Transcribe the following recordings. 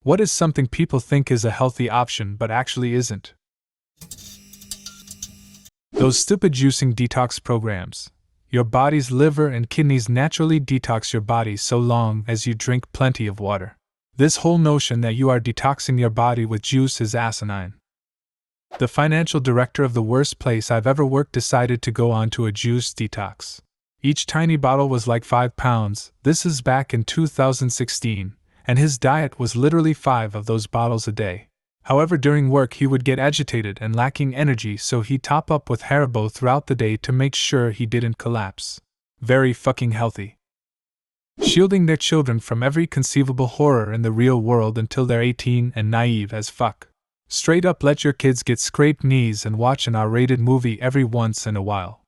What is something people think is a healthy option but actually isn't? Those stupid juicing detox programs. Your body's liver and kidneys naturally detox your body so long as you drink plenty of water. This whole notion that you are detoxing your body with juice is asinine. The financial director of the worst place I've ever worked decided to go on to a juice detox. Each tiny bottle was like 5 pounds, this is back in 2016, and his diet was literally 5 of those bottles a day. However, during work he would get agitated and lacking energy, so he'd top up with Haribo throughout the day to make sure he didn't collapse. Very fucking healthy. Shielding their children from every conceivable horror in the real world until they're 18 and naive as fuck. Straight up let your kids get scraped knees and watch an R-rated movie every once in a while.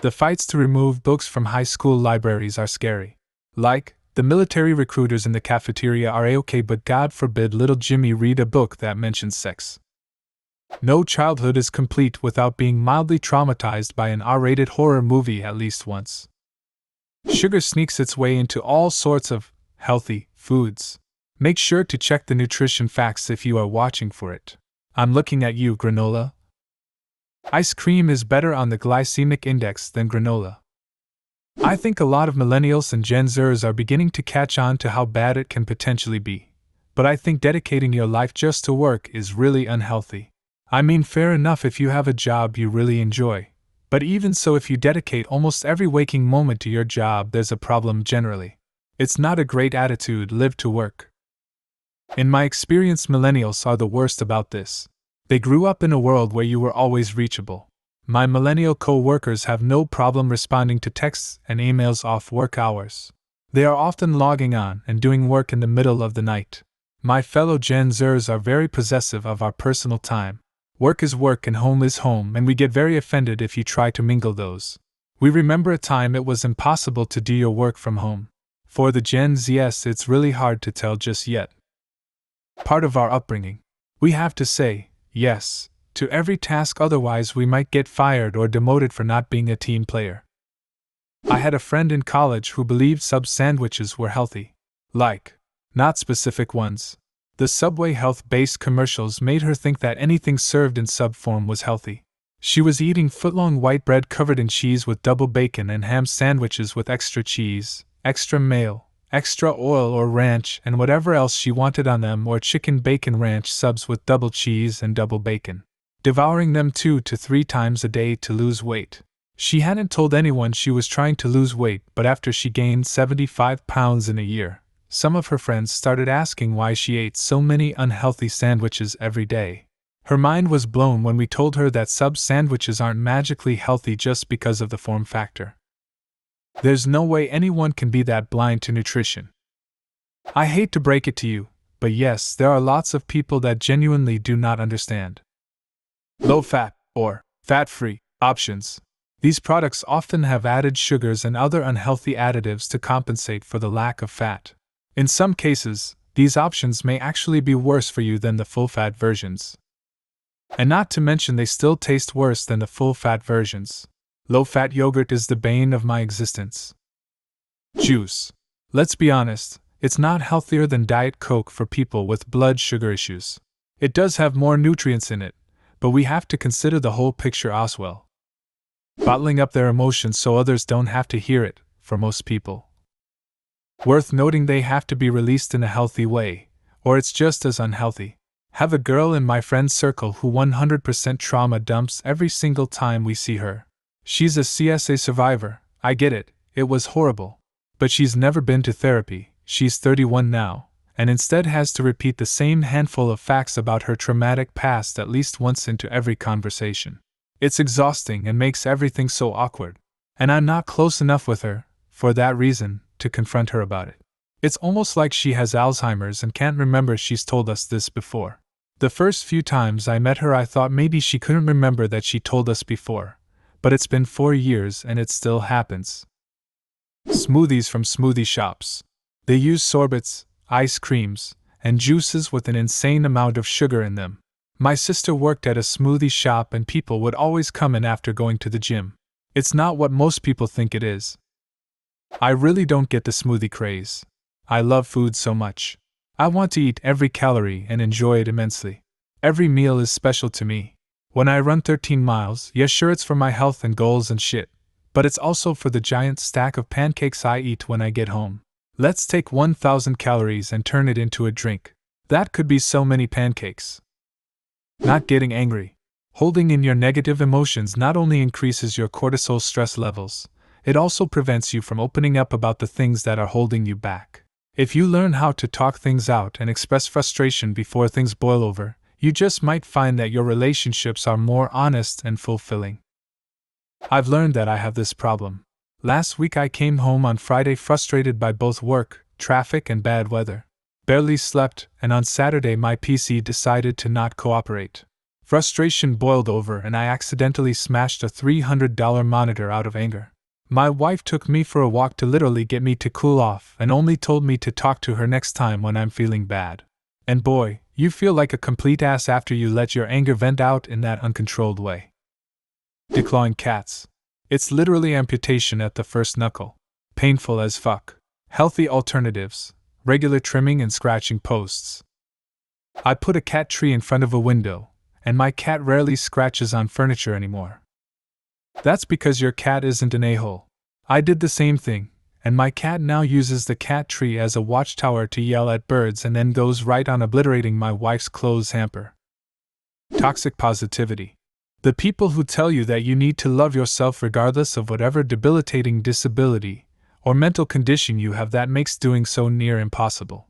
The fights to remove books from high school libraries are scary. Like, the military recruiters in the cafeteria are a-okay, but God forbid little Jimmy read a book that mentions sex. No childhood is complete without being mildly traumatized by an R-rated horror movie at least once. Sugar sneaks its way into all sorts of healthy foods. Make sure to check the nutrition facts if you are watching for it. I'm looking at you, granola. Ice cream is better on the glycemic index than granola. I think a lot of millennials and Gen Zers are beginning to catch on to how bad it can potentially be. But I think dedicating your life just to work is really unhealthy. I mean, fair enough if you have a job you really enjoy. But even so, if you dedicate almost every waking moment to your job, there's a problem generally. It's not a great attitude, live to work. In my experience, millennials are the worst about this. They grew up in a world where you were always reachable. My millennial co-workers have no problem responding to texts and emails off work hours. They are often logging on and doing work in the middle of the night. My fellow Gen Zers are very possessive of our personal time. Work is work and home is home, and we get very offended if you try to mingle those. We remember a time it was impossible to do your work from home. For the Gen Zs, it's really hard to tell just yet. Part of our upbringing. We have to say yes to every task, otherwise we might get fired or demoted for not being a team player. I had a friend in college who believed sub sandwiches were healthy. Like, not specific ones. The Subway health-based commercials made her think that anything served in sub form was healthy. She was eating footlong white bread covered in cheese with double bacon and ham sandwiches with extra cheese, extra mayo, extra oil or ranch and whatever else she wanted on them, or chicken bacon ranch subs with double cheese and double bacon. Devouring them 2 to 3 times a day to lose weight. She hadn't told anyone she was trying to lose weight, but after she gained 75 pounds in a year, some of her friends started asking why she ate so many unhealthy sandwiches every day. Her mind was blown when we told her that sub sandwiches aren't magically healthy just because of the form factor. There's no way anyone can be that blind to nutrition. I hate to break it to you, but yes, there are lots of people that genuinely do not understand. Low-fat, or fat-free, options. These products often have added sugars and other unhealthy additives to compensate for the lack of fat. In some cases, these options may actually be worse for you than the full-fat versions. And not to mention, they still taste worse than the full-fat versions. Low-fat yogurt is the bane of my existence. Juice. Let's be honest, it's not healthier than Diet Coke for people with blood sugar issues. It does have more nutrients in it, but we have to consider the whole picture as well. Bottling up their emotions so others don't have to hear it, for most people. Worth noting, they have to be released in a healthy way, or it's just as unhealthy. Have a girl in my friend's circle who 100% trauma dumps every single time we see her. She's a CSA survivor, I get it, it was horrible. But she's never been to therapy, she's 31 now, and instead has to repeat the same handful of facts about her traumatic past at least once into every conversation. It's exhausting and makes everything so awkward. And I'm not close enough with her, for that reason, to confront her about it. It's almost like she has Alzheimer's and can't remember she's told us this before. The first few times I met her, I thought maybe she couldn't remember that she told us before, but it's been 4 years and it still happens. Smoothies from smoothie shops. They use sorbets, ice creams, and juices with an insane amount of sugar in them. My sister worked at a smoothie shop and people would always come in after going to the gym. It's not what most people think it is. I really don't get the smoothie craze. I love food so much. I want to eat every calorie and enjoy it immensely. Every meal is special to me. When I run 13 miles, yeah, sure, it's for my health and goals and shit, but it's also for the giant stack of pancakes I eat when I get home. Let's take 1,000 calories and turn it into a drink. That could be so many pancakes. Not getting angry. Holding in your negative emotions not only increases your cortisol stress levels, it also prevents you from opening up about the things that are holding you back. If you learn how to talk things out and express frustration before things boil over, you just might find that your relationships are more honest and fulfilling. I've learned that I have this problem. Last week I came home on Friday frustrated by both work, traffic, and bad weather. Barely slept, and on Saturday my PC decided to not cooperate. Frustration boiled over and I accidentally smashed a $300 monitor out of anger. My wife took me for a walk to literally get me to cool off and only told me to talk to her next time when I'm feeling bad. And boy, you feel like a complete ass after you let your anger vent out in that uncontrolled way. Declawing cats. It's literally amputation at the first knuckle. Painful as fuck. Healthy alternatives. Regular trimming and scratching posts. I put a cat tree in front of a window, and my cat rarely scratches on furniture anymore. That's because your cat isn't an a-hole. I did the same thing, and my cat now uses the cat tree as a watchtower to yell at birds and then goes right on obliterating my wife's clothes hamper. Toxic positivity. The people who tell you that you need to love yourself regardless of whatever debilitating disability or mental condition you have, that makes doing so near impossible.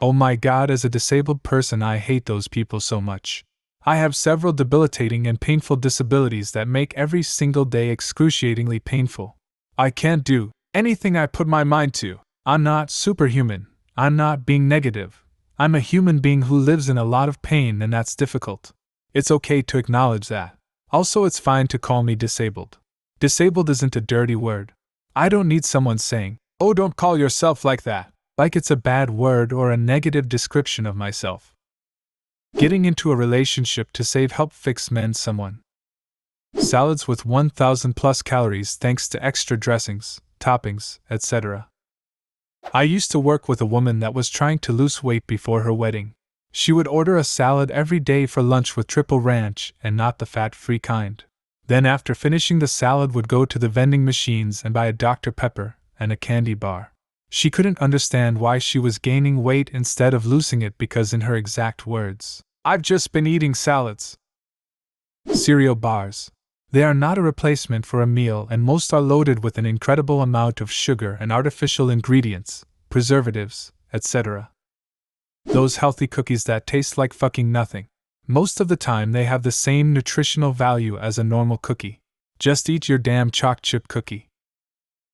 Oh my God, as a disabled person, I hate those people so much. I have several debilitating and painful disabilities that make every single day excruciatingly painful. I can't do anything I put my mind to. I'm not superhuman. I'm not being negative. I'm a human being who lives in a lot of pain, and that's difficult. It's okay to acknowledge that. Also, it's fine to call me disabled. Disabled isn't a dirty word. I don't need someone saying, "Oh, don't call yourself like that," like it's a bad word or a negative description of myself. Getting into a relationship to save help fix mend someone. Salads with 1,000 plus calories thanks to extra dressings, toppings, etc. I used to work with a woman that was trying to lose weight before her wedding. She would order a salad every day for lunch with triple ranch and not the fat-free kind. Then after finishing the salad would go to the vending machines and buy a Dr. Pepper and a candy bar. She couldn't understand why she was gaining weight instead of losing it because, in her exact words, "I've just been eating salads." Cereal bars. They are not a replacement for a meal, and most are loaded with an incredible amount of sugar and artificial ingredients, preservatives, etc. Those healthy cookies that taste like fucking nothing. Most of the time they have the same nutritional value as a normal cookie. Just eat your damn chalk chip cookie.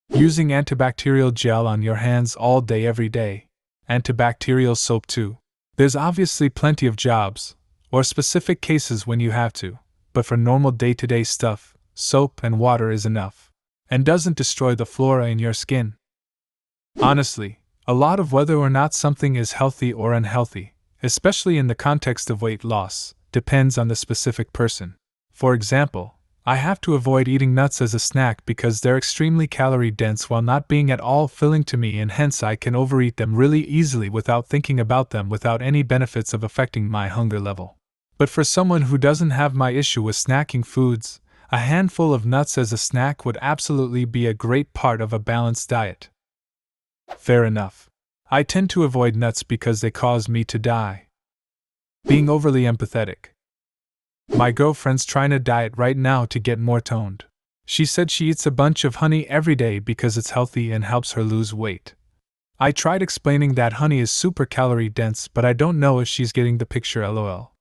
Using antibacterial gel on your hands all day every day. Antibacterial soap too. There's obviously plenty of jobs, or specific cases when you have to, but for normal day-to-day stuff, soap and water is enough. And doesn't destroy the flora in your skin. Honestly, a lot of whether or not something is healthy or unhealthy, especially in the context of weight loss, depends on the specific person. For example, I have to avoid eating nuts as a snack because they're extremely calorie-dense while not being at all filling to me, and hence I can overeat them really easily without thinking about them, without any benefits of affecting my hunger level. But for someone who doesn't have my issue with snacking foods, a handful of nuts as a snack would absolutely be a great part of a balanced diet. Fair enough. I tend to avoid nuts because they cause me to die. Being overly empathetic. My girlfriend's trying to diet right now to get more toned. She said she eats a bunch of honey every day because it's healthy and helps her lose weight. I tried explaining that honey is super calorie dense, but I don't know if she's getting the picture, lol.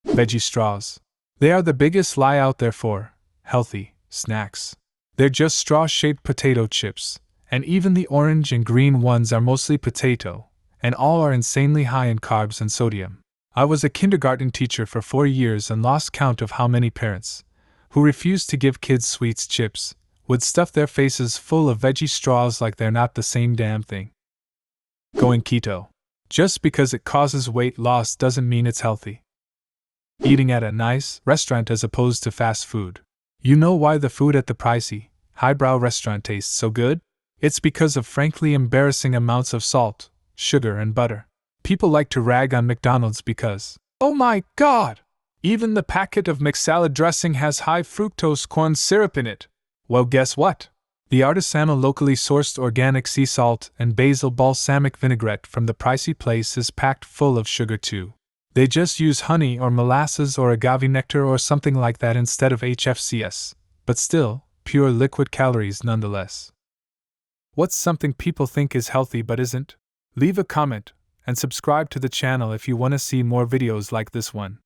Veggie straws. They are the biggest lie out there for healthy snacks. They're just straw-shaped potato chips, and even the orange and green ones are mostly potato, and all are insanely high in carbs and sodium. I was a kindergarten teacher for 4 years and lost count of how many parents, who refused to give kids sweets chips, would stuff their faces full of veggie straws like they're not the same damn thing. Going keto. Just because it causes weight loss doesn't mean it's healthy. Eating at a nice restaurant as opposed to fast food. You know why the food at the pricey, highbrow restaurant tastes so good? It's because of frankly embarrassing amounts of salt, sugar, and butter. People like to rag on McDonald's because, oh my God! Even the packet of McSalad dressing has high fructose corn syrup in it. Well, guess what? The artisanal locally sourced organic sea salt and basil balsamic vinaigrette from the pricey place is packed full of sugar too. They just use honey or molasses or agave nectar or something like that instead of HFCS, but still, pure liquid calories nonetheless. What's something people think is healthy but isn't? Leave a comment and subscribe to the channel if you want to see more videos like this one.